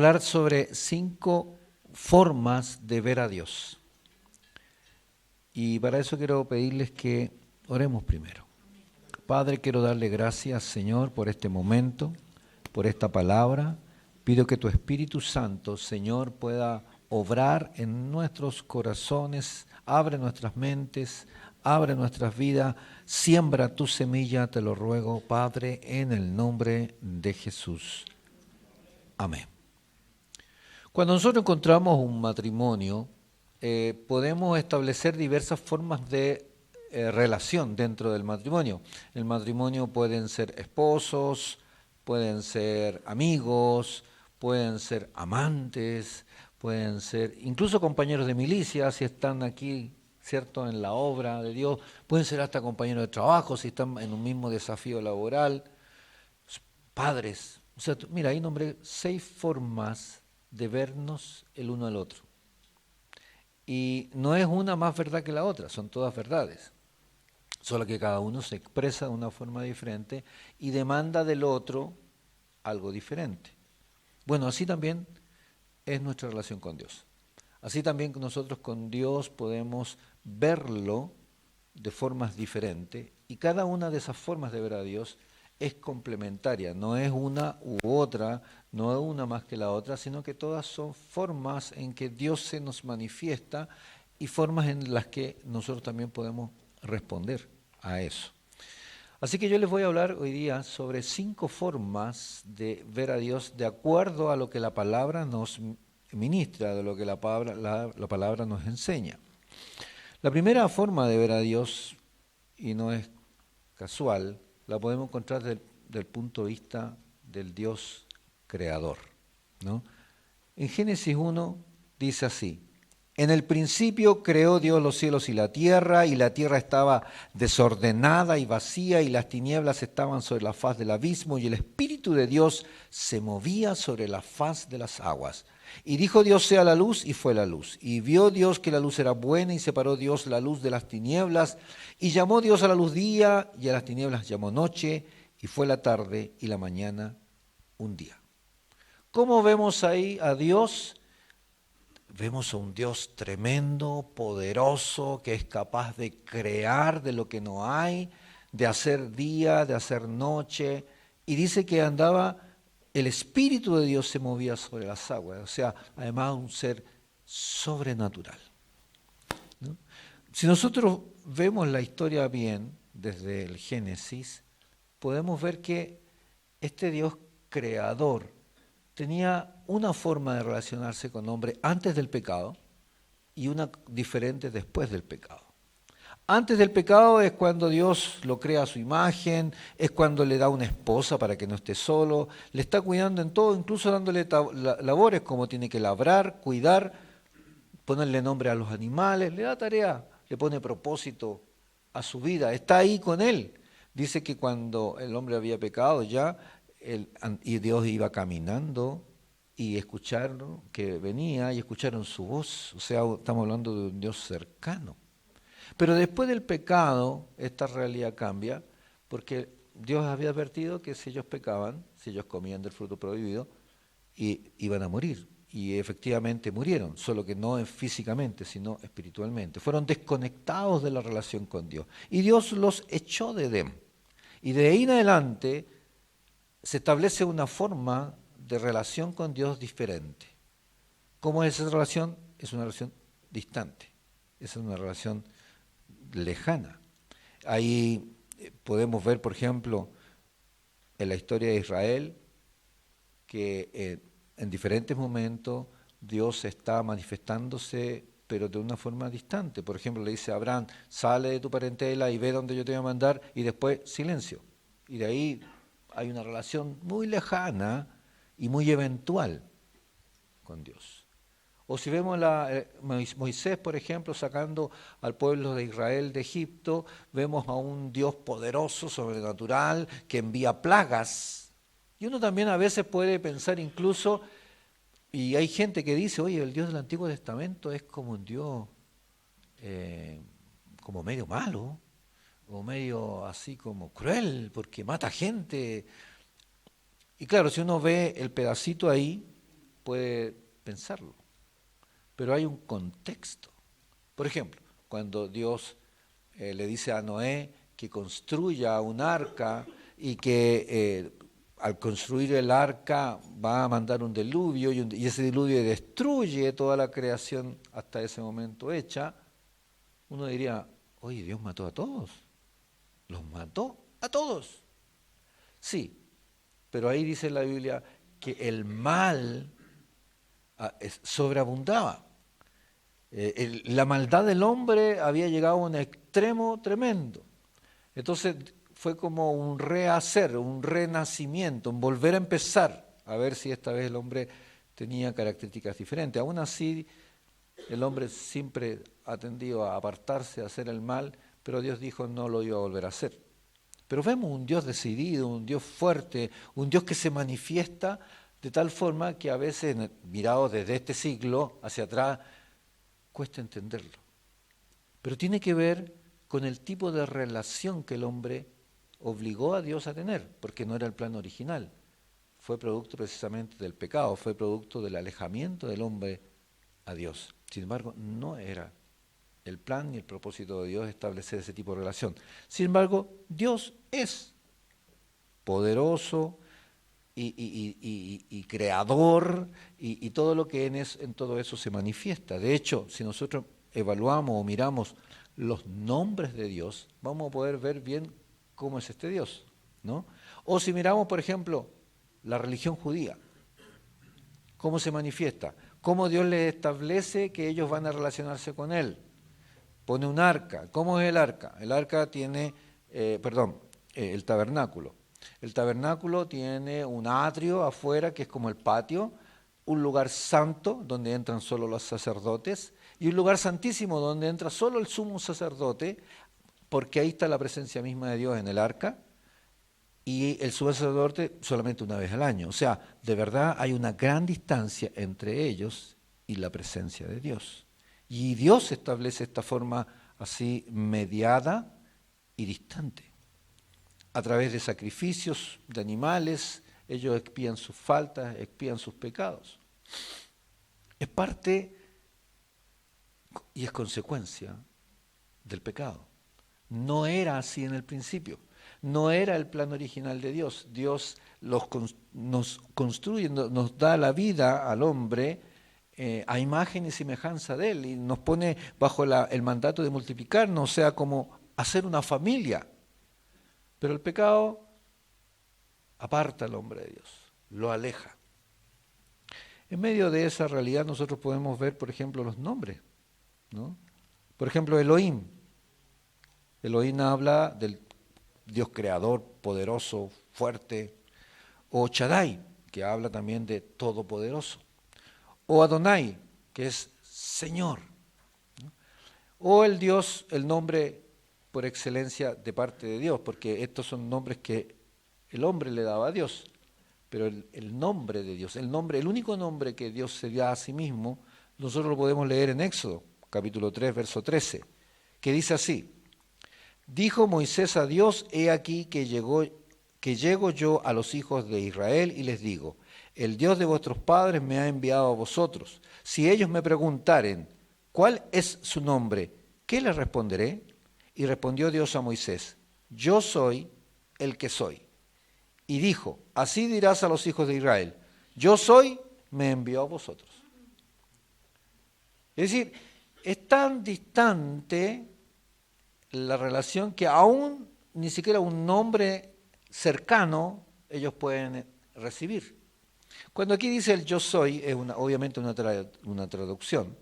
hablar sobre 5 formas de ver a Dios. Y para eso quiero pedirles que oremos primero. Padre, quiero darle gracias, Señor, por este momento, por esta palabra. Pido que tu Espíritu Santo, Señor, pueda obrar en nuestros corazones, abre nuestras mentes, abre nuestras vidas, siembra tu semilla, te lo ruego, Padre, en el nombre de Jesús. Amén. Cuando nosotros encontramos un matrimonio, podemos establecer diversas formas de relación dentro del matrimonio. El matrimonio pueden ser esposos, pueden ser amigos, pueden ser amantes, pueden ser incluso compañeros de milicia si están aquí, ¿cierto?, en la obra de Dios, pueden ser hasta compañeros de trabajo si están en un mismo desafío laboral, padres. O sea, mira, ahí nombré 6 formas de vernos el uno al otro. Y no es una más verdad que la otra, son todas verdades. Solo que cada uno se expresa de una forma diferente y demanda del otro algo diferente. Bueno, así también es nuestra relación con Dios. Así también nosotros con Dios podemos verlo de formas diferentes y cada una de esas formas de ver a Dios es complementaria, no es una u otra, no es una más que la otra, sino que todas son formas en que Dios se nos manifiesta y formas en las que nosotros también podemos responder a eso. Así que yo les voy a hablar hoy día sobre 5 formas de ver a Dios de acuerdo a lo que la palabra nos ministra, de lo que la palabra nos enseña. La primera forma de ver a Dios, y no es casual, la podemos encontrar del punto de vista del Dios creador, ¿no? En Génesis 1 dice así: en el principio creó Dios los cielos y la tierra estaba desordenada y vacía, y las tinieblas estaban sobre la faz del abismo, y el Espíritu de Dios se movía sobre la faz de las aguas. Y dijo Dios: sea la luz, y fue la luz. Y vio Dios que la luz era buena, y separó Dios la luz de las tinieblas, y llamó Dios a la luz día, y a las tinieblas llamó noche, y fue la tarde y la mañana un día. ¿Cómo vemos ahí a Dios? Vemos a un Dios tremendo, poderoso, que es capaz de crear de lo que no hay, de hacer día, de hacer noche. Y dice que el Espíritu de Dios se movía sobre las aguas, o sea, además un ser sobrenatural, ¿no? Si nosotros vemos la historia bien, desde el Génesis, podemos ver que este Dios creador tenía una forma de relacionarse con el hombre antes del pecado y una diferente después del pecado. Antes del pecado es cuando Dios lo crea a su imagen, es cuando le da una esposa para que no esté solo, le está cuidando en todo, incluso dándole labores como tiene que labrar, cuidar, ponerle nombre a los animales, le da tarea, le pone propósito a su vida, está ahí con él. Dice que cuando el hombre había pecado ya, y Dios iba caminando y escucharon que venía y escucharon su voz, o sea, estamos hablando de un Dios cercano. Pero después del pecado, esta realidad cambia, porque Dios había advertido que si ellos pecaban, si ellos comían del fruto prohibido, iban a morir. Y efectivamente murieron, solo que no físicamente, sino espiritualmente. Fueron desconectados de la relación con Dios. Y Dios los echó de Edén. Y de ahí en adelante se establece una forma de relación con Dios diferente. ¿Cómo es esa relación? Es una relación distante, es una relación lejana. Ahí podemos ver, por ejemplo, en la historia de Israel, que en diferentes momentos Dios está manifestándose, pero de una forma distante. Por ejemplo, le dice a Abraham: sale de tu parentela y ve donde yo te voy a mandar, y después silencio. Y de ahí hay una relación muy lejana y muy eventual con Dios. O si vemos Moisés, por ejemplo, sacando al pueblo de Israel de Egipto, vemos a un Dios poderoso, sobrenatural, que envía plagas. Y uno también a veces puede pensar incluso, y hay gente que dice: oye, el Dios del Antiguo Testamento es como un Dios como medio malo, o medio así como cruel, porque mata gente. Y claro, si uno ve el pedacito ahí, puede pensarlo, pero hay un contexto. Por ejemplo, cuando Dios le dice a Noé que construya un arca y que al construir el arca va a mandar un diluvio y ese diluvio destruye toda la creación hasta ese momento hecha, uno diría, oye, Dios mató a todos, los mató a todos. Sí, pero ahí dice la Biblia que el mal sobreabundaba. La maldad del hombre había llegado a un extremo tremendo. Entonces fue como un rehacer, un renacimiento, un volver a empezar, a ver si esta vez el hombre tenía características diferentes. Aún así, el hombre siempre ha tendido a apartarse, a hacer el mal, pero Dios dijo no lo iba a volver a hacer. Pero vemos un Dios decidido, un Dios fuerte, un Dios que se manifiesta de tal forma que a veces, mirado desde este siglo hacia atrás, cuesta entenderlo. Pero tiene que ver con el tipo de relación que el hombre obligó a Dios a tener, porque no era el plan original. Fue producto precisamente del pecado, fue producto del alejamiento del hombre a Dios. Sin embargo, no era el plan ni el propósito de Dios establecer ese tipo de relación. Sin embargo, Dios es poderoso y creador y todo lo que en todo eso se manifiesta. De hecho, si nosotros evaluamos o miramos los nombres de Dios, vamos a poder ver bien cómo es este Dios, ¿no? O si miramos, por ejemplo, la religión judía, cómo se manifiesta, cómo Dios les establece que ellos van a relacionarse con Él. Pone un arca. ¿Cómo es el arca? El arca tiene, el tabernáculo. El tabernáculo tiene un atrio afuera que es como el patio, un lugar santo donde entran solo los sacerdotes y un lugar santísimo donde entra solo el sumo sacerdote, porque ahí está la presencia misma de Dios en el arca, y el sumo sacerdote solamente una vez al año. O sea, de verdad hay una gran distancia entre ellos y la presencia de Dios. Y Dios establece esta forma así mediada y distante. A través de sacrificios de animales, ellos expían sus faltas, expían sus pecados. Es parte y es consecuencia del pecado. No era así en el principio. No era el plan original de Dios. Dios nos construye, nos da la vida al hombre a imagen y semejanza de Él y nos pone bajo el mandato de multiplicarnos, o sea, como hacer una familia. Pero el pecado aparta al hombre de Dios, lo aleja. En medio de esa realidad nosotros podemos ver, por ejemplo, los nombres, ¿no? Por ejemplo, Elohim. Elohim habla del Dios creador, poderoso, fuerte. O Shaddai, que habla también de todopoderoso. O Adonai, que es Señor. O el Dios, el nombre por excelencia de parte de Dios, porque estos son nombres que el hombre le daba a Dios. Pero el nombre de Dios, el único nombre que Dios se da a sí mismo, nosotros lo podemos leer en Éxodo, capítulo 3, verso 13, que dice así: dijo Moisés a Dios, he aquí que llego yo a los hijos de Israel y les digo, el Dios de vuestros padres me ha enviado a vosotros. Si ellos me preguntaren, ¿cuál es su nombre? ¿Qué les responderé? Y respondió Dios a Moisés, yo soy el que soy. Y dijo, así dirás a los hijos de Israel, yo soy, me envió a vosotros. Es decir, es tan distante la relación que aún ni siquiera un nombre cercano ellos pueden recibir. Cuando aquí dice el yo soy, es obviamente una traducción.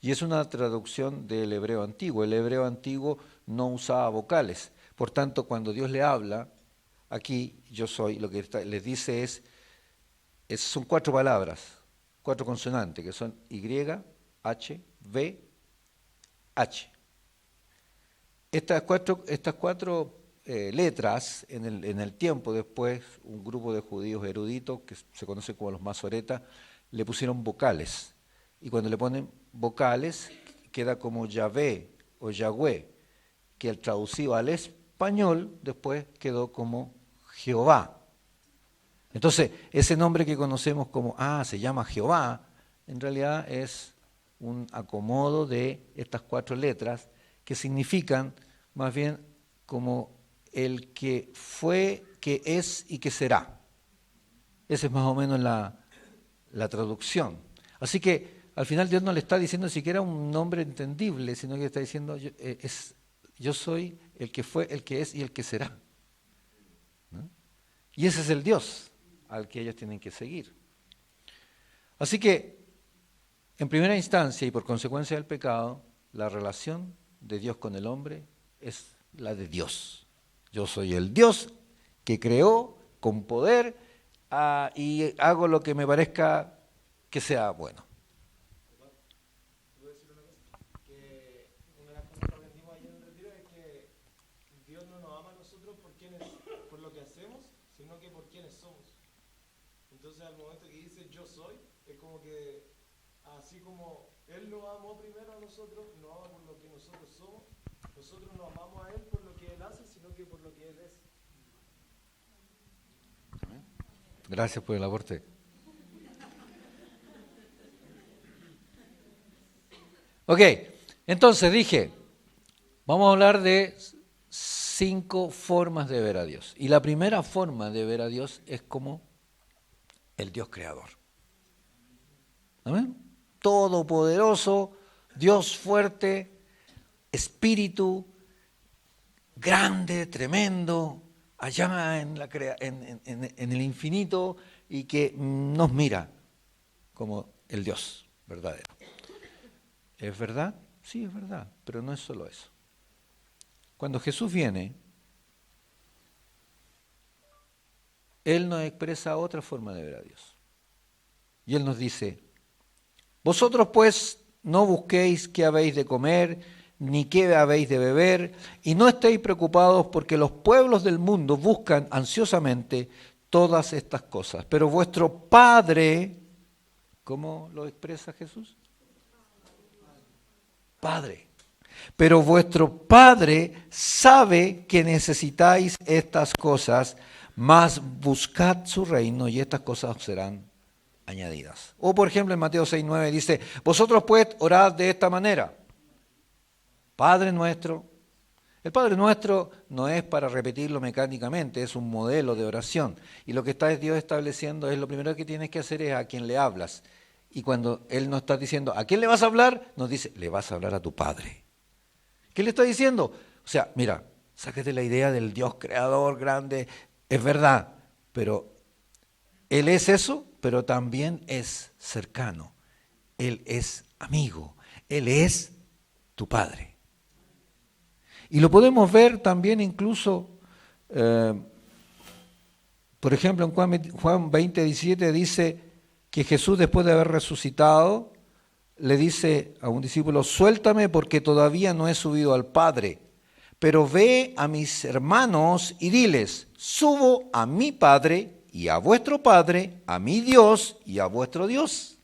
Y es una traducción del hebreo antiguo. El hebreo antiguo no usaba vocales. Por tanto, cuando Dios le habla, aquí yo soy, lo que les dice son 4 palabras, 4 consonantes, que son Y, H, V, H. Estas cuatro letras, en el tiempo después, un grupo de judíos eruditos, que se conocen como los masoretas, le pusieron vocales. Y cuando le ponen vocales, queda como Yahvé o Yahweh, que al traducido al español, después quedó como Jehová. Entonces, ese nombre que conocemos como, se llama Jehová, en realidad es un acomodo de estas 4 letras que significan más bien como el que fue, que es y que será. Esa es más o menos la traducción. Así que al final Dios no le está diciendo siquiera un nombre entendible, sino que está diciendo, yo soy el que fue, el que es y el que será. ¿No? Y ese es el Dios al que ellos tienen que seguir. Así que, en primera instancia y por consecuencia del pecado, la relación de Dios con el hombre es la de Dios. Yo soy el Dios que creó con poder y hago lo que me parezca que sea bueno. ¿Puedo decir una cosa? Que una de las cosas que aprendimos ayer en el retiro es que Dios no nos ama a nosotros por lo que hacemos, sino que por quienes somos. Entonces al momento que dice yo soy, es como que así como Él nos amó primero a nosotros, nos ama por lo que nosotros somos, nosotros nos amamos a Él por lo que Él hace, sino que por lo que Él es. Gracias por el aporte. Ok, entonces dije, vamos a hablar de 5 formas de ver a Dios. Y la primera forma de ver a Dios es como el Dios creador. ¿Amén? Todopoderoso, Dios fuerte, espíritu, grande, tremendo, allá en el infinito y que nos mira como el Dios verdadero. ¿Es verdad? Sí, es verdad, pero no es solo eso. Cuando Jesús viene, Él nos expresa otra forma de ver a Dios. Y Él nos dice, vosotros pues no busquéis qué habéis de comer, ni qué habéis de beber, y no estéis preocupados porque los pueblos del mundo buscan ansiosamente todas estas cosas. Pero vuestro Padre, ¿cómo lo expresa Jesús? Padre. Pero vuestro Padre sabe que necesitáis estas cosas, mas buscad su reino y estas cosas os serán añadidas. O por ejemplo en Mateo 6:9 dice, vosotros pues orad de esta manera. Padre nuestro. El Padre nuestro no es para repetirlo mecánicamente, es un modelo de oración. Y lo que está Dios estableciendo es lo primero que tienes que hacer es a quien le hablas. Y cuando Él nos está diciendo, ¿a quién le vas a hablar? Nos dice, le vas a hablar a tu Padre. ¿Qué le está diciendo? O sea, mira, sáquete la idea del Dios creador grande, es verdad, pero Él es eso, pero también es cercano. Él es amigo, Él es tu Padre. Y lo podemos ver también incluso, por ejemplo, en Juan 20:17 dice que Jesús, después de haber resucitado, le dice a un discípulo, suéltame porque todavía no he subido al Padre, pero ve a mis hermanos y diles, subo a mi Padre y a vuestro Padre, a mi Dios y a vuestro Dios.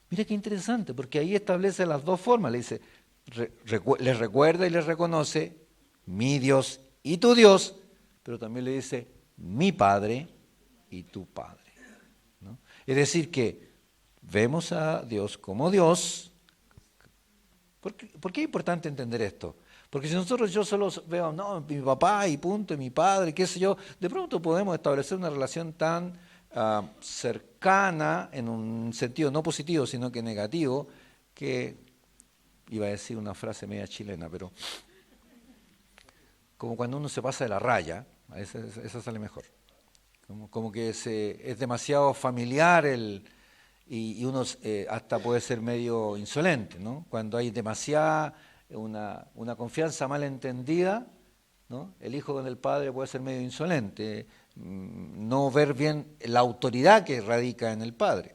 Mira qué interesante, porque ahí establece las 2 formas, le dice, les recuerda y les reconoce mi Dios y tu Dios, pero también le dice mi Padre y tu Padre. ¿No? Es decir que vemos a Dios como Dios. ¿Por qué es importante entender esto? Porque si yo solo veo, no, mi papá y punto, y mi padre, qué sé yo, de pronto podemos establecer una relación tan cercana, en un sentido no positivo, sino que negativo, que, iba a decir una frase media chilena, pero como cuando uno se pasa de la raya, esa sale mejor. Como que es demasiado familiar y uno hasta puede ser medio insolente, ¿no? Cuando hay demasiada, una confianza mal entendida, ¿no? El hijo con el padre puede ser medio insolente, no ver bien la autoridad que radica en el padre.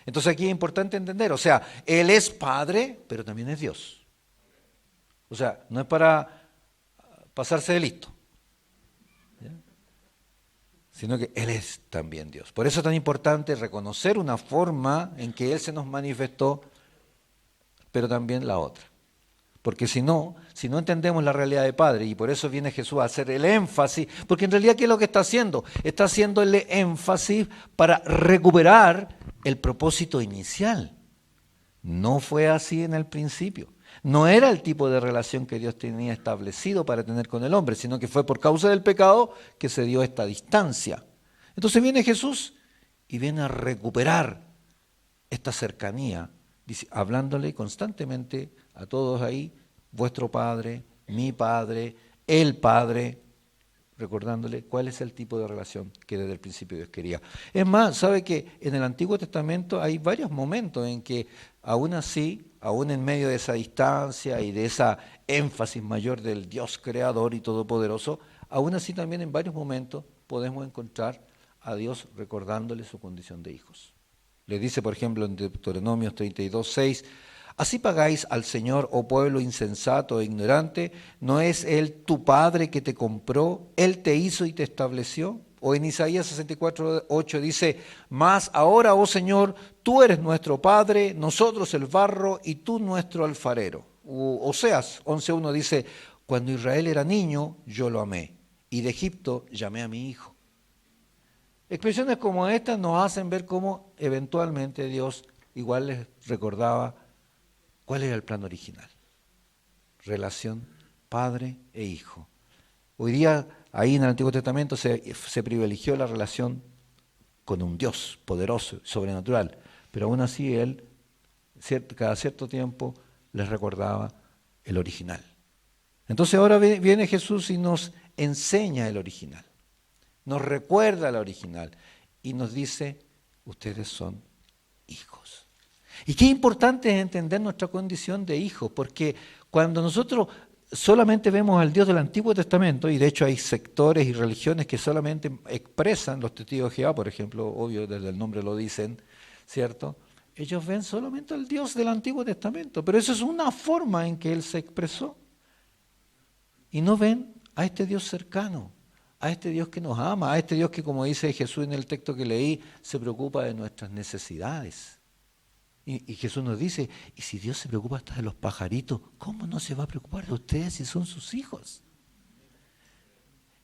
Entonces aquí es importante entender, o sea, Él es Padre, pero también es Dios. O sea, no es para pasarse de listo, sino que Él es también Dios. Por eso es tan importante reconocer una forma en que Él se nos manifestó, pero también la otra. Porque si no entendemos la realidad de Padre, y por eso viene Jesús a hacer el énfasis, porque en realidad ¿qué es lo que está haciendo? Está haciendo el énfasis para recuperar el propósito inicial. No fue así en el principio. No era el tipo de relación que Dios tenía establecido para tener con el hombre, sino que fue por causa del pecado que se dio esta distancia. Entonces viene Jesús y viene a recuperar esta cercanía, hablándole constantemente a todos ahí, vuestro Padre, mi Padre, el Padre, recordándole cuál es el tipo de relación que desde el principio Dios quería. Es más, sabe que en el Antiguo Testamento hay varios momentos en que aún así, aún en medio de esa distancia y de esa énfasis mayor del Dios creador y todopoderoso, aún así también en varios momentos podemos encontrar a Dios recordándole su condición de hijos. Le dice, por ejemplo, en Deuteronomio 32:6, así pagáis al Señor, oh pueblo insensato e ignorante, ¿no es Él tu Padre que te compró? ¿Él te hizo y te estableció? O en Isaías 64:8 dice, mas ahora, oh Señor, tú eres nuestro Padre, nosotros el barro y tú nuestro alfarero. Oseas 11:1 dice, cuando Israel era niño, yo lo amé, y de Egipto llamé a mi hijo. Expresiones como estas nos hacen ver cómo eventualmente Dios igual les recordaba cuál era el plan original. Relación padre e hijo. Hoy día, ahí en el Antiguo Testamento se privilegió la relación con un Dios poderoso, sobrenatural, pero aún así Él, cada cierto tiempo, les recordaba el original. Entonces ahora viene Jesús y nos enseña el original. Nos recuerda la original y nos dice, ustedes son hijos. Y qué importante es entender nuestra condición de hijos, porque cuando nosotros solamente vemos al Dios del Antiguo Testamento, y de hecho hay sectores y religiones que solamente expresan, los testigos de Jehová, por ejemplo, obvio desde el nombre lo dicen, ¿cierto? Ellos ven solamente al Dios del Antiguo Testamento, pero eso es una forma en que Él se expresó. Y no ven a este Dios cercano, a este Dios que nos ama, a este Dios que, como dice Jesús en el texto que leí, se preocupa de nuestras necesidades. Y Jesús nos dice, y si Dios se preocupa hasta de los pajaritos, ¿cómo no se va a preocupar de ustedes si son sus hijos?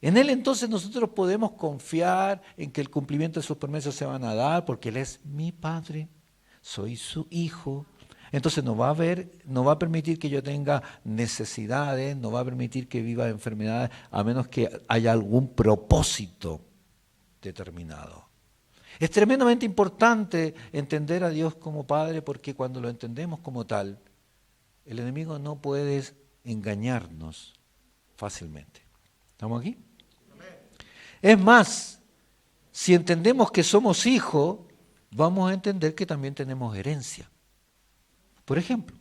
En Él entonces nosotros podemos confiar en que el cumplimiento de sus promesas se van a dar, porque Él es mi Padre, soy su hijo. Entonces no va a permitir que yo tenga necesidades, no va a permitir que viva enfermedades, a menos que haya algún propósito determinado. Es tremendamente importante entender a Dios como Padre, porque cuando lo entendemos como tal, el enemigo no puede engañarnos fácilmente. ¿Estamos aquí? Es más, si entendemos que somos hijos, vamos a entender que también tenemos herencia. Por ejemplo,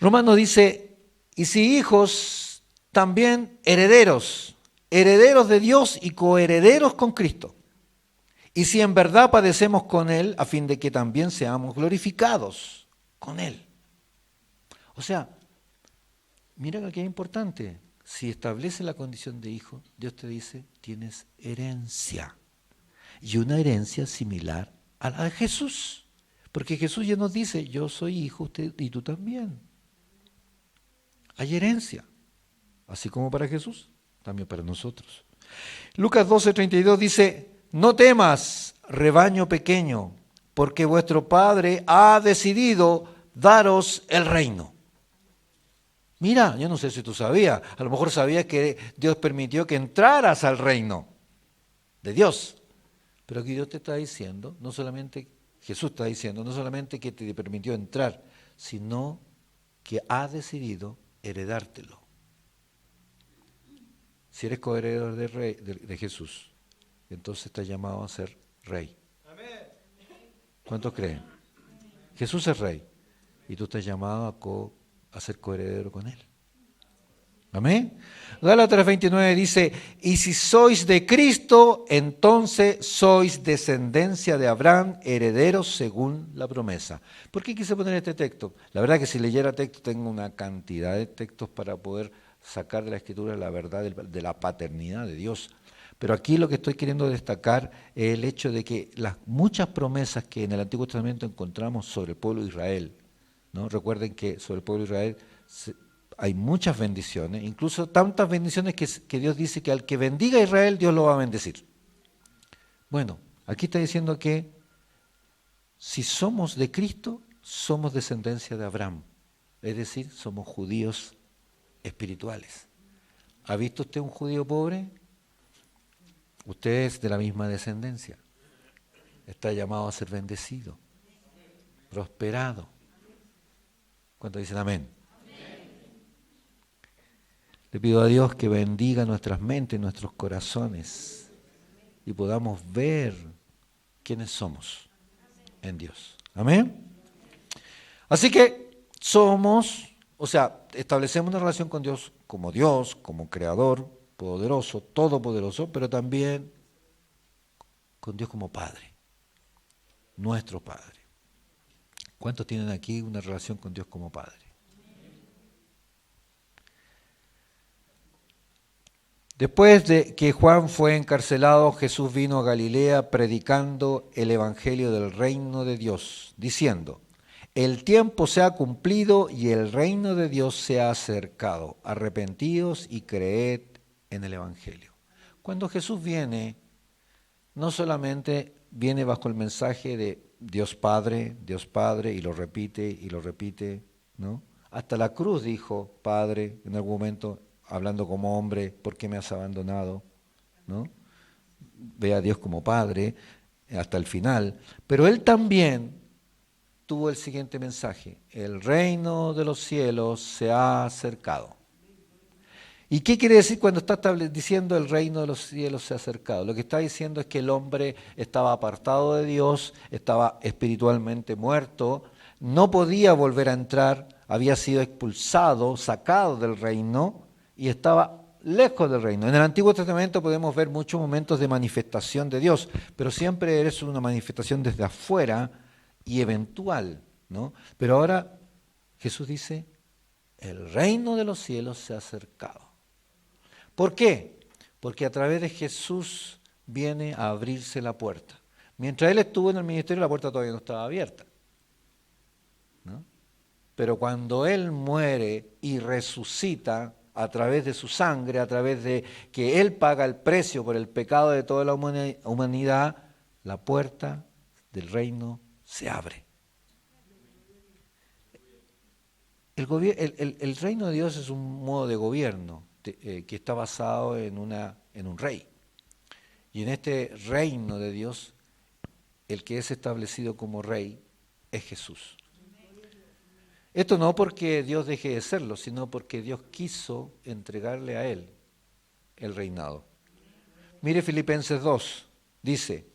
Romano dice, y si hijos, también herederos, herederos de Dios y coherederos con Cristo. Y si en verdad padecemos con Él, a fin de que también seamos glorificados con Él. O sea, mira que es importante, si establece la condición de hijo, Dios te dice, tienes herencia. Y una herencia similar a la de Jesús. Porque Jesús ya nos dice, yo soy hijo, usted y tú también. Hay herencia, así como para Jesús, también para nosotros. Lucas 12:32 dice, no temas, rebaño pequeño, porque vuestro Padre ha decidido daros el reino. Mira, yo no sé si tú sabías, a lo mejor sabías que Dios permitió que entraras al reino de Dios. Pero aquí Dios te está diciendo, no solamente Jesús está diciendo, no solamente que te permitió entrar, sino que ha decidido heredártelo. Si eres coheredero de Jesús, entonces estás llamado a ser rey. ¿Cuántos creen? Jesús es rey y tú estás llamado a ser coheredero con Él. Amén. Gálatas 29 dice, y si sois de Cristo, entonces sois descendencia de Abraham, herederos según la promesa. ¿Por qué quise poner este texto? La verdad que si leyera texto tengo una cantidad de textos para poder sacar de la Escritura la verdad de la paternidad de Dios. Pero aquí lo que estoy queriendo destacar es el hecho de que las muchas promesas que en el Antiguo Testamento encontramos sobre el pueblo de Israel, ¿no? Recuerden que sobre el pueblo de Israel hay muchas bendiciones, incluso tantas bendiciones que Dios dice que al que bendiga a Israel, Dios lo va a bendecir. Bueno, aquí está diciendo que si somos de Cristo, somos descendencia de Abraham, es decir, somos judíos espirituales. ¿Ha visto usted un judío pobre? Usted es de la misma descendencia. Está llamado a ser bendecido, prosperado. ¿Cuántos dicen amén? Le pido a Dios que bendiga nuestras mentes, nuestros corazones y podamos ver quiénes somos en Dios. Amén. Así que establecemos una relación con Dios, como Creador, poderoso, todopoderoso, pero también con Dios como Padre, nuestro Padre. ¿Cuántos tienen aquí una relación con Dios como Padre? Después de que Juan fue encarcelado, Jesús vino a Galilea predicando el evangelio del reino de Dios, diciendo: el tiempo se ha cumplido y el reino de Dios se ha acercado. Arrepentíos y creed en el evangelio. Cuando Jesús viene, no solamente viene bajo el mensaje de Dios Padre, y lo repite, ¿no? Hasta la cruz dijo, Padre, en algún momento, hablando como hombre, ¿por qué me has abandonado? ¿No? Ve a Dios como Padre hasta el final. Pero Él también tuvo el siguiente mensaje: el reino de los cielos se ha acercado. ¿Y qué quiere decir cuando está diciendo el reino de los cielos se ha acercado? Lo que está diciendo es que el hombre estaba apartado de Dios, estaba espiritualmente muerto, no podía volver a entrar, había sido expulsado, sacado del reino y estaba lejos del reino. En el Antiguo Testamento podemos ver muchos momentos de manifestación de Dios, pero siempre es una manifestación desde afuera y eventual, ¿no? Pero ahora Jesús dice, el reino de los cielos se ha acercado. ¿Por qué? Porque a través de Jesús viene a abrirse la puerta. Mientras Él estuvo en el ministerio, la puerta todavía no estaba abierta, ¿no? Pero cuando Él muere y resucita a través de su sangre, a través de que Él paga el precio por el pecado de toda la humanidad, la puerta del reino se abre. El reino de Dios es un modo de gobierno que está basado en un rey. Y en este reino de Dios, el que es establecido como rey es Jesús. Esto no porque Dios deje de serlo, sino porque Dios quiso entregarle a Él el reinado. Mire Filipenses 2, dice,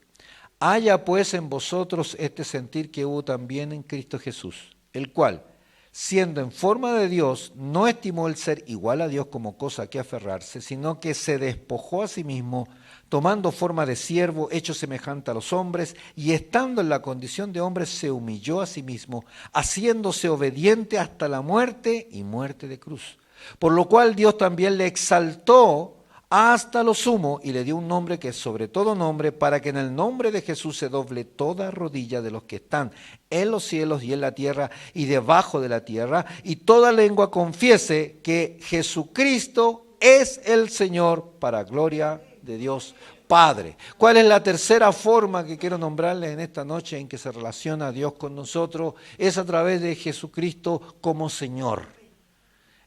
haya pues en vosotros este sentir que hubo también en Cristo Jesús, el cual, siendo en forma de Dios, no estimó el ser igual a Dios como cosa a que aferrarse, sino que se despojó a sí mismo, tomando forma de siervo, hecho semejante a los hombres, y estando en la condición de hombre, se humilló a sí mismo, haciéndose obediente hasta la muerte y muerte de cruz. Por lo cual Dios también le exaltó hasta lo sumo y le dio un nombre que es sobre todo nombre, para que en el nombre de Jesús se doble toda rodilla de los que están en los cielos y en la tierra y debajo de la tierra, y toda lengua confiese que Jesucristo es el Señor, para gloria de Dios Padre. ¿Cuál es la tercera forma que quiero nombrarles en esta noche en que se relaciona Dios con nosotros? Es a través de Jesucristo como Señor.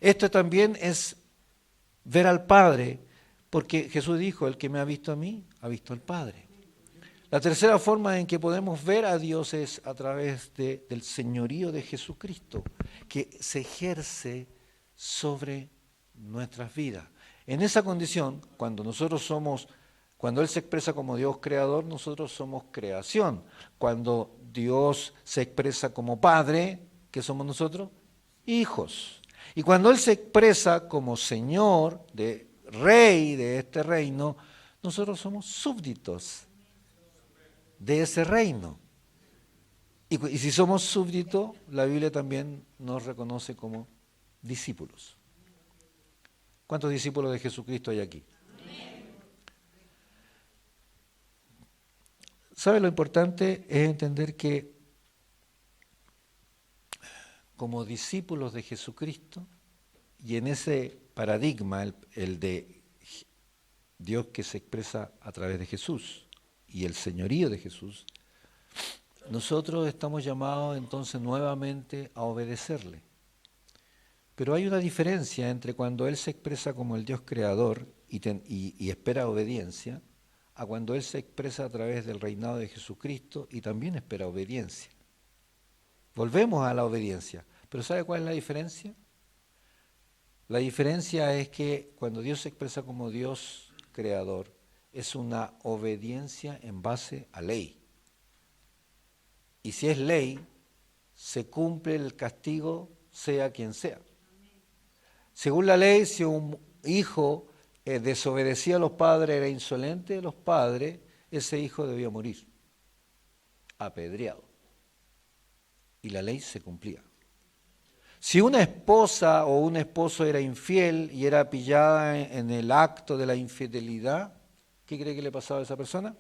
Esto también es ver al Padre, porque Jesús dijo, el que me ha visto a mí, ha visto al Padre. La tercera forma en que podemos ver a Dios es a través del señorío de Jesucristo, que se ejerce sobre nuestras vidas. En esa condición, cuando Él se expresa como Dios creador, nosotros somos creación. Cuando Dios se expresa como Padre, ¿qué somos nosotros? Hijos. Y cuando Él se expresa como Señor, Rey de este reino, nosotros somos súbditos de ese reino. Y si somos súbditos, la Biblia también nos reconoce como discípulos. ¿Cuántos discípulos de Jesucristo hay aquí? ¿Sabe? Lo importante es entender que como discípulos de Jesucristo, y en ese paradigma, el de Dios que se expresa a través de Jesús y el señorío de Jesús, nosotros estamos llamados entonces nuevamente a obedecerle. Pero hay una diferencia entre cuando Él se expresa como el Dios creador y espera obediencia, a cuando Él se expresa a través del reinado de Jesucristo y también espera obediencia. Volvemos a la obediencia. ¿Pero sabe cuál es la diferencia? La diferencia es que cuando Dios se expresa como Dios creador, es una obediencia en base a ley. Y si es ley, se cumple el castigo sea quien sea. Según la ley, si un hijo desobedecía a los padres, era insolente de los padres, ese hijo debía morir, apedreado. Y la ley se cumplía. Si una esposa o un esposo era infiel y era pillada en el acto de la infidelidad, ¿qué cree que le pasaba a esa persona?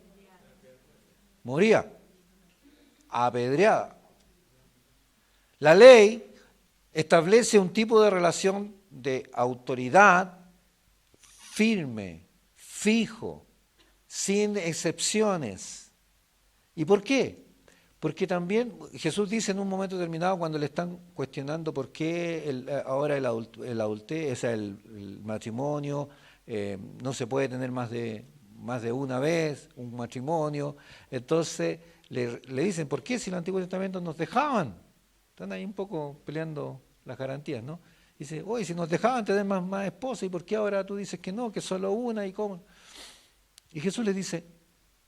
Moría, apedreada. La ley establece un tipo de relación de autoridad firme, fijo, sin excepciones. ¿Y por qué? Porque también Jesús dice en un momento determinado cuando le están cuestionando por qué ahora el adulterio, o sea, el matrimonio, no se puede tener más de una vez un matrimonio, entonces le dicen, ¿por qué si en el Antiguo Testamento nos dejaban? Están ahí un poco peleando las garantías, ¿no? Dice, oye, si nos dejaban tener más esposas, ¿y por qué ahora tú dices que no, que solo una y cómo? Y Jesús les dice,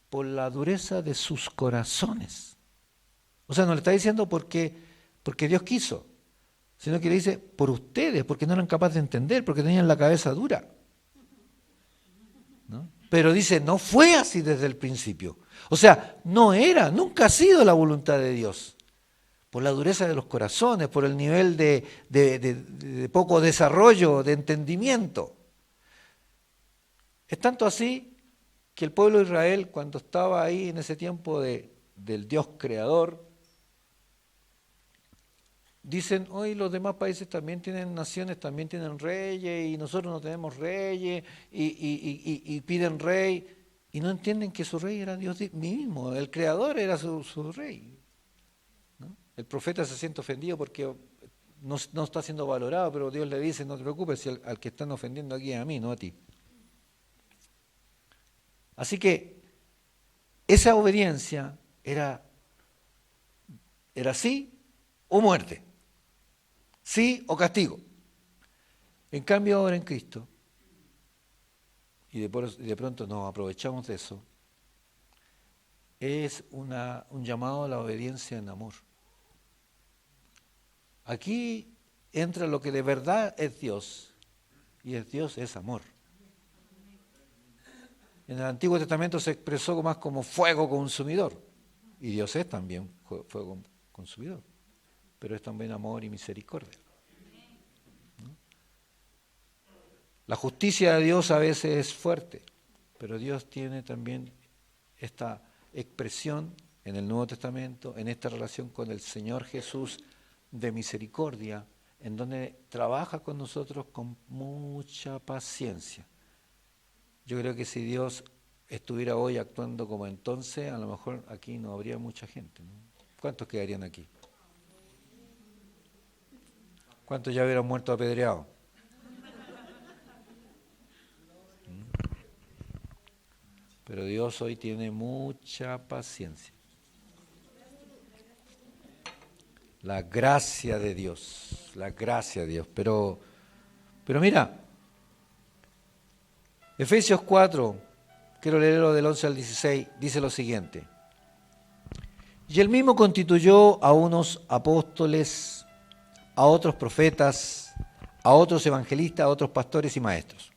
por la dureza de sus corazones. O sea, no le está diciendo porque Dios quiso, sino que le dice por ustedes, porque no eran capaces de entender, porque tenían la cabeza dura. ¿No? Pero dice, no fue así desde el principio. O sea, nunca ha sido la voluntad de Dios. Por la dureza de los corazones, por el nivel de poco desarrollo, de entendimiento. Es tanto así que el pueblo de Israel, cuando estaba ahí en ese tiempo del Dios creador, dicen, hoy los demás países también tienen naciones, también tienen reyes, y nosotros no tenemos reyes, y piden rey, y no entienden que su rey era Dios mismo, el creador era su rey. ¿No? El profeta se siente ofendido porque no está siendo valorado, pero Dios le dice, no te preocupes, si al que están ofendiendo aquí es a mí, no a ti. Así que esa obediencia era sí o muerte. Sí o castigo. En cambio ahora en Cristo, y de pronto nos aprovechamos de eso, es un llamado a la obediencia en amor. Aquí entra lo que de verdad es Dios, y Dios es amor. En el Antiguo Testamento se expresó más como fuego consumidor, y Dios es también fuego consumidor. Pero es también amor y misericordia. ¿No? La justicia de Dios a veces es fuerte, pero Dios tiene también esta expresión en el Nuevo Testamento, en esta relación con el Señor Jesús de misericordia, en donde trabaja con nosotros con mucha paciencia. Yo creo que si Dios estuviera hoy actuando como entonces, a lo mejor aquí no habría mucha gente, ¿no? ¿Cuántos quedarían aquí? ¿Cuántos ya hubieran muerto apedreados? Pero Dios hoy tiene mucha paciencia. La gracia de Dios, la gracia de Dios. Pero mira, Efesios 4, quiero leerlo del 11 al 16, dice lo siguiente. Y él mismo constituyó a unos apóstoles, a otros profetas, a otros evangelistas, a otros pastores y maestros.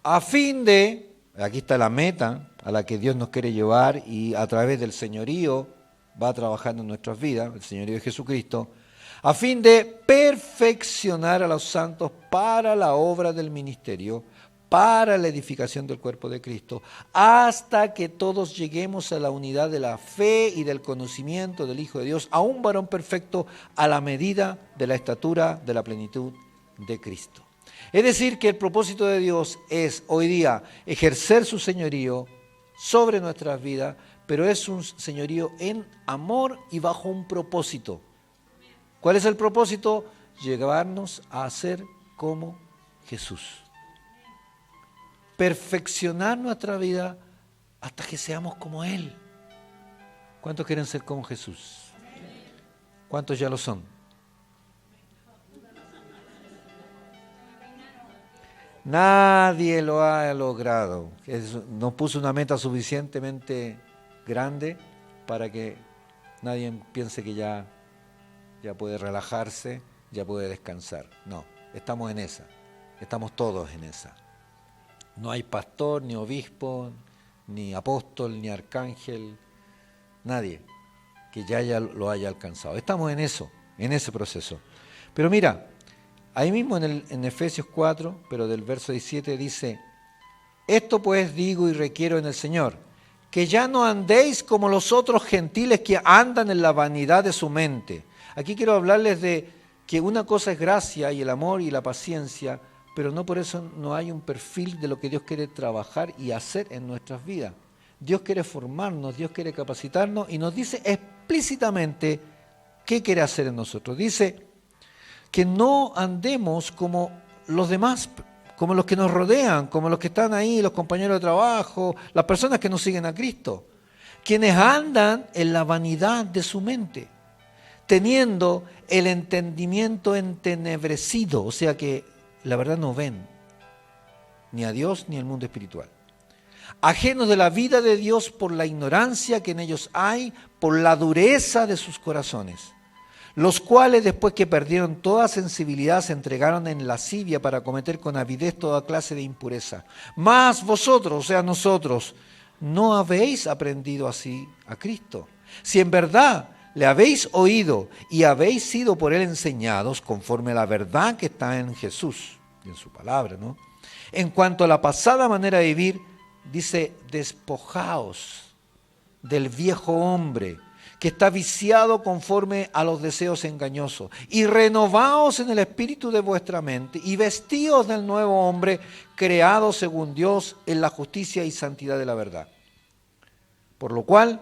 A fin de, aquí está la meta a la que Dios nos quiere llevar y a través del señorío va trabajando en nuestras vidas, el señorío de Jesucristo, a fin de perfeccionar a los santos para la obra del ministerio, para la edificación del cuerpo de Cristo, hasta que todos lleguemos a la unidad de la fe y del conocimiento del Hijo de Dios, a un varón perfecto a la medida de la estatura de la plenitud de Cristo. Es decir, que el propósito de Dios es hoy día ejercer su señorío sobre nuestras vidas, pero es un señorío en amor y bajo un propósito. ¿Cuál es el propósito? Llevarnos a ser como Jesús. Perfeccionar nuestra vida hasta que seamos como Él. ¿Cuántos quieren ser como Jesús? ¿Cuántos ya lo son? Nadie lo ha logrado. No puso una meta suficientemente grande para que nadie piense que ya puede relajarse, ya puede descansar. No, estamos en esa. Estamos todos en esa. No hay pastor, ni obispo, ni apóstol, ni arcángel, nadie que ya lo haya alcanzado. Estamos en eso, en ese proceso. Pero mira, ahí mismo en Efesios 4, pero del verso 17 dice, esto pues digo y requiero en el Señor, que ya no andéis como los otros gentiles que andan en la vanidad de su mente. Aquí quiero hablarles de que una cosa es gracia y el amor y la paciencia, pero no por eso no hay un perfil de lo que Dios quiere trabajar y hacer en nuestras vidas. Dios quiere formarnos, Dios quiere capacitarnos y nos dice explícitamente qué quiere hacer en nosotros. Dice que no andemos como los demás, como los que nos rodean, como los que están ahí, los compañeros de trabajo, las personas que no siguen a Cristo, quienes andan en la vanidad de su mente, teniendo el entendimiento entenebrecido, o sea que la verdad no ven ni a Dios ni al mundo espiritual. Ajenos de la vida de Dios por la ignorancia que en ellos hay, por la dureza de sus corazones, los cuales después que perdieron toda sensibilidad se entregaron en lascivia para cometer con avidez toda clase de impureza. Mas vosotros, o sea nosotros, no habéis aprendido así a Cristo. Si en verdad le habéis oído y habéis sido por él enseñados conforme a la verdad que está en Jesús y en su palabra, ¿no? En cuanto a la pasada manera de vivir, dice, despojaos del viejo hombre que está viciado conforme a los deseos engañosos y renovaos en el espíritu de vuestra mente y vestíos del nuevo hombre creado según Dios en la justicia y santidad de la verdad. Por lo cual,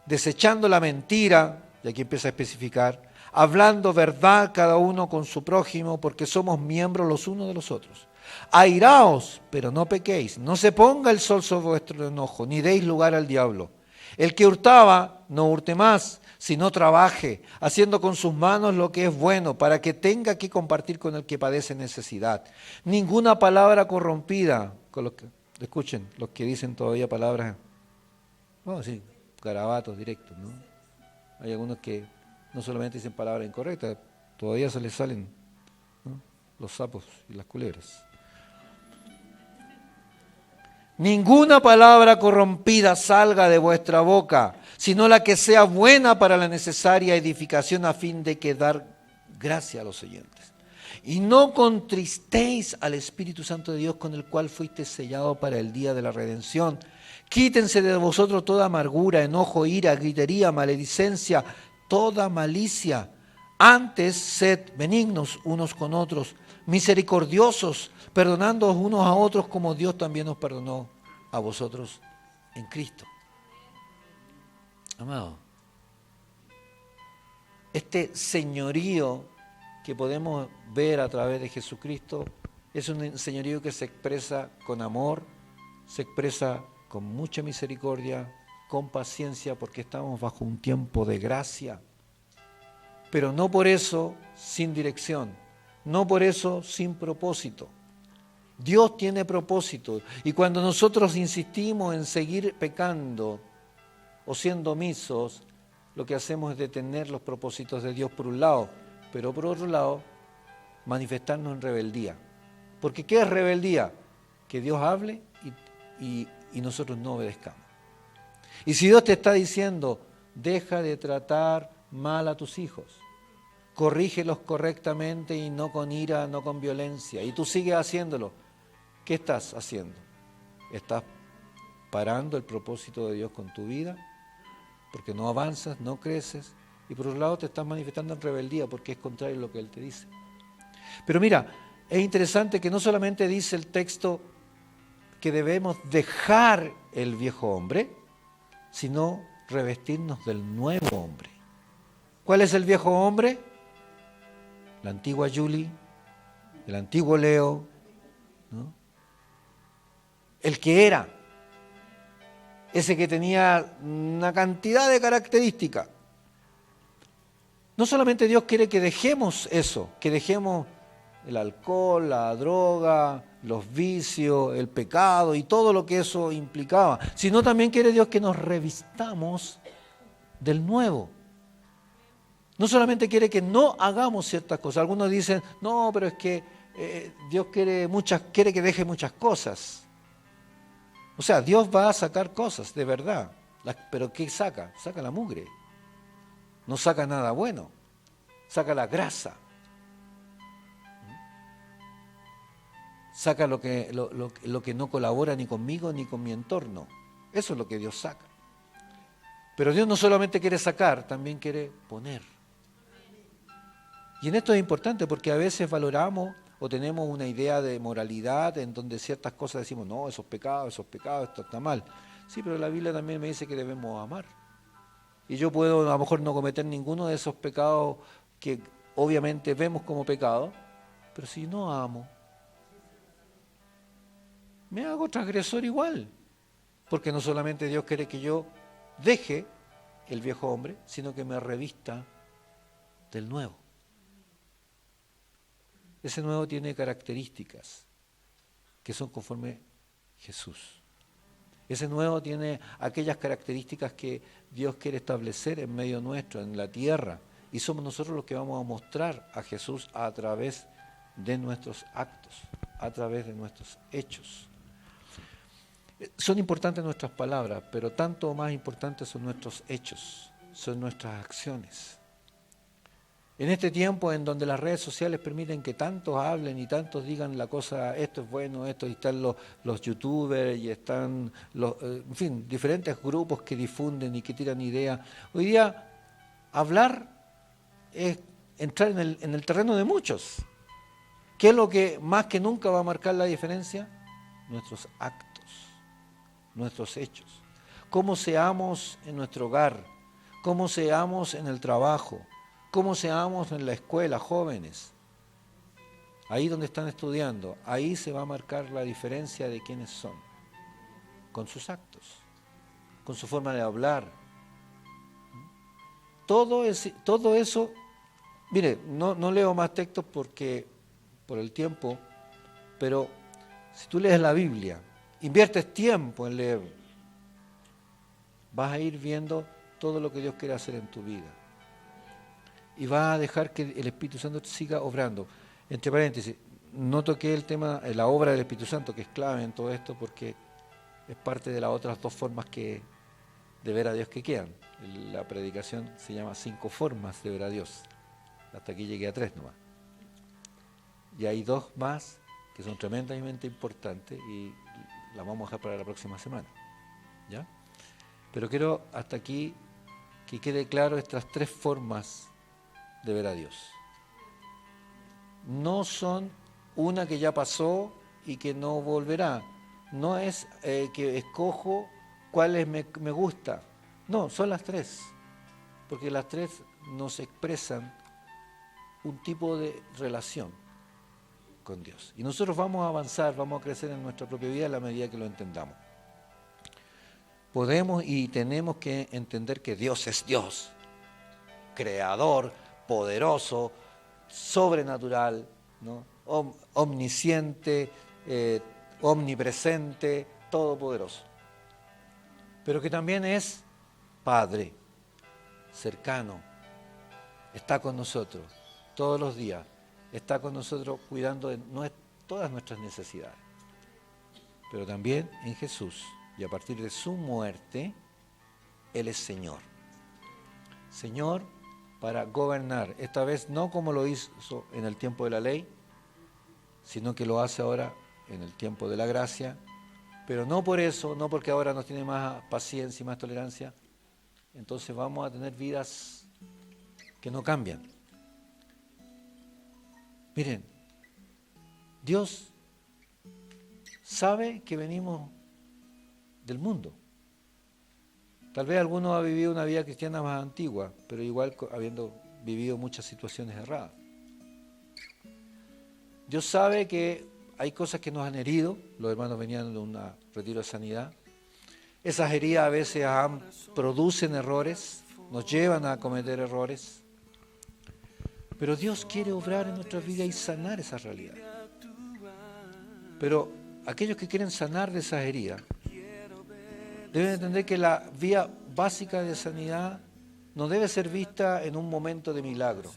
desechando la mentira, y aquí empieza a especificar, hablando verdad cada uno con su prójimo, porque somos miembros los unos de los otros. Airaos, pero no pequéis, no se ponga el sol sobre vuestro enojo, ni deis lugar al diablo. El que hurtaba, no hurte más, sino trabaje, haciendo con sus manos lo que es bueno, para que tenga que compartir con el que padece necesidad. Ninguna palabra corrompida, con los que, escuchen, los que dicen todavía palabras, vamos a decir, garabatos directos, ¿no? Hay algunos que no solamente dicen palabras incorrectas, todavía se les salen, ¿no?, los sapos y las culebras. Ninguna palabra corrompida salga de vuestra boca, sino la que sea buena para la necesaria edificación a fin de que dar gracia a los oyentes. Y no contristéis al Espíritu Santo de Dios con el cual fuiste sellado para el día de la redención. Quítense de vosotros toda amargura, enojo, ira, gritería, maledicencia, toda malicia. Antes sed benignos unos con otros, misericordiosos, perdonándoos unos a otros como Dios también os perdonó a vosotros en Cristo. Amado, este señorío que podemos ver a través de Jesucristo es un señorío que se expresa con amor, se expresa con mucha misericordia, con paciencia, porque estamos bajo un tiempo de gracia, pero no por eso sin dirección, no por eso sin propósito. Dios tiene propósito, y cuando nosotros insistimos en seguir pecando o siendo omisos, lo que hacemos es detener los propósitos de Dios por un lado, pero por otro lado, manifestarnos en rebeldía. Porque ¿qué es rebeldía? Que Dios hable y nosotros no obedezcamos. Y si Dios te está diciendo, deja de tratar mal a tus hijos, corrígelos correctamente y no con ira, no con violencia, y tú sigues haciéndolo, ¿Qué estás haciendo? ¿Estás parando el propósito de Dios con tu vida? Porque no avanzas, no creces. Y por otro lado te estás manifestando en rebeldía porque es contrario a lo que Él te dice. Pero mira, es interesante que no solamente dice el texto que debemos dejar el viejo hombre, sino revestirnos del nuevo hombre. ¿Cuál es el viejo hombre? La antigua Julie, el antiguo Leo, ¿no? El que era, ese que tenía una cantidad de características. No solamente Dios quiere que dejemos eso, que dejemos el alcohol, la droga, los vicios, el pecado y todo lo que eso implicaba, sino también quiere Dios que nos revistamos del nuevo. No solamente quiere que no hagamos ciertas cosas. Algunos dicen, no, pero es que Dios quiere que deje muchas cosas. O sea, Dios va a sacar cosas, de verdad. Pero ¿qué saca? Saca la mugre. No saca nada bueno. Saca la grasa. Saca lo que no colabora ni conmigo ni con mi entorno. Eso es lo que Dios saca. Pero Dios no solamente quiere sacar, también quiere poner. Y en esto es importante porque a veces valoramos o tenemos una idea de moralidad en donde ciertas cosas decimos, no, esos pecados, esto está mal. Sí, pero la Biblia también me dice que debemos amar. Y yo puedo a lo mejor no cometer ninguno de esos pecados que obviamente vemos como pecado, pero si no amo, me hago transgresor igual. Porque no solamente Dios quiere que yo deje el viejo hombre, sino que me revista del nuevo. Ese nuevo tiene características que son conforme Jesús. Ese nuevo tiene aquellas características que Dios quiere establecer en medio nuestro, en la tierra. Y somos nosotros los que vamos a mostrar a Jesús a través de nuestros actos, a través de nuestros hechos. Son importantes nuestras palabras, pero tanto más importantes son nuestros hechos, son nuestras acciones. En este tiempo en donde las redes sociales permiten que tantos hablen y tantos digan la cosa, esto es bueno, esto, y están los youtubers y están en fin, diferentes grupos que difunden y que tiran ideas. Hoy día hablar es entrar en el terreno de muchos. ¿Qué es lo que más que nunca va a marcar la diferencia? Nuestros actos, nuestros hechos. Cómo seamos en nuestro hogar, cómo seamos en el trabajo, cómo seamos en la escuela, jóvenes. Ahí donde están estudiando, ahí se va a marcar la diferencia de quiénes son. Con sus actos, con su forma de hablar. Todo eso, mire, no leo más textos por el tiempo, pero si tú lees la Biblia, inviertes tiempo en leer, vas a ir viendo todo lo que Dios quiere hacer en tu vida. Y vas a dejar que el Espíritu Santo siga obrando. Entre paréntesis, no toqué el tema, la obra del Espíritu Santo, que es clave en todo esto, porque es parte de las otras dos formas de ver a Dios que quedan. La predicación se llama 5 formas de ver a Dios. Hasta aquí llegué a 3 nomás. Y hay 2 más que son tremendamente importantes y las vamos a dejar para la próxima semana. ¿Ya? Pero quiero hasta aquí que quede claro estas 3 formas de ver a Dios. No son una que ya pasó y que no volverá. No es que escojo cuáles me gusta. No, son las 3. Porque las 3 nos expresan un tipo de relación con Dios. Y nosotros vamos a avanzar, vamos a crecer en nuestra propia vida a la medida que lo entendamos. Podemos y tenemos que entender que Dios es Dios, creador, poderoso, sobrenatural, ¿no? Omnisciente, omnipresente, todopoderoso. Pero que también es Padre, cercano, está con nosotros todos los días, está con nosotros cuidando de todas nuestras necesidades. Pero también en Jesús, y a partir de su muerte, Él es Señor. Señor para gobernar, esta vez no como lo hizo en el tiempo de la ley, sino que lo hace ahora en el tiempo de la gracia, pero no por eso, no porque ahora nos tiene más paciencia y más tolerancia, entonces vamos a tener vidas que no cambian. Miren, Dios sabe que venimos del mundo. Tal vez alguno ha vivido una vida cristiana más antigua, pero igual habiendo vivido muchas situaciones erradas. Dios sabe que hay cosas que nos han herido. Los hermanos venían de un retiro de sanidad. Esas heridas a veces producen errores, nos llevan a cometer errores. Pero Dios quiere obrar en nuestras vidas y sanar esas realidades. Pero aquellos que quieren sanar de esas heridas deben entender que la vía básica de sanidad no debe ser vista en un momento de milagro.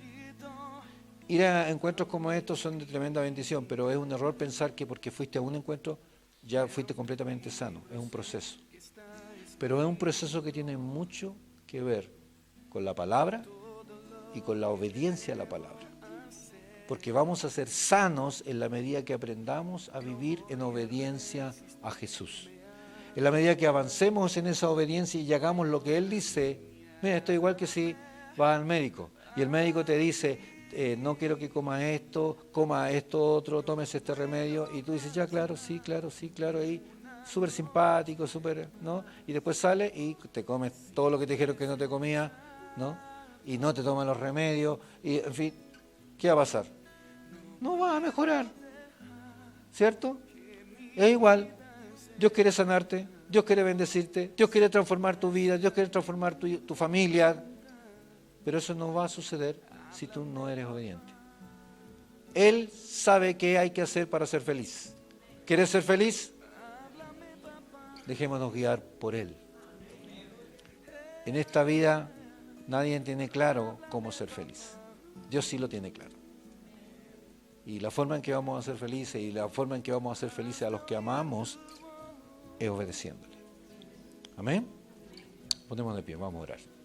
Ir a encuentros como estos son de tremenda bendición, pero es un error pensar que porque fuiste a un encuentro ya fuiste completamente sano. Es un proceso. Pero es un proceso que tiene mucho que ver con la palabra y con la obediencia a la palabra. Porque vamos a ser sanos en la medida que aprendamos a vivir en obediencia a Jesús. En la medida que avancemos en esa obediencia y hagamos lo que Él dice. Mira, esto es igual que si vas al médico y el médico te dice, no quiero que coma esto otro, tomes este remedio, y tú dices, ya, claro, ahí, súper simpático, ¿no? Y después sales y te comes todo lo que te dijeron que no te comía, ¿no? Y no te toman los remedios, y en fin, ¿qué va a pasar? No vas a mejorar, ¿cierto? Es igual, Dios quiere sanarte, Dios quiere bendecirte, Dios quiere transformar tu vida, Dios quiere transformar tu familia, pero eso no va a suceder si tú no eres obediente. Él sabe qué hay que hacer para ser feliz. ¿Quieres ser feliz? Dejémonos guiar por Él. En esta vida nadie tiene claro cómo ser feliz. Dios sí lo tiene claro. Y la forma en que vamos a ser felices y la forma en que vamos a ser felices a los que amamos es obedeciéndole. Amén. Ponemos de pie, vamos a orar.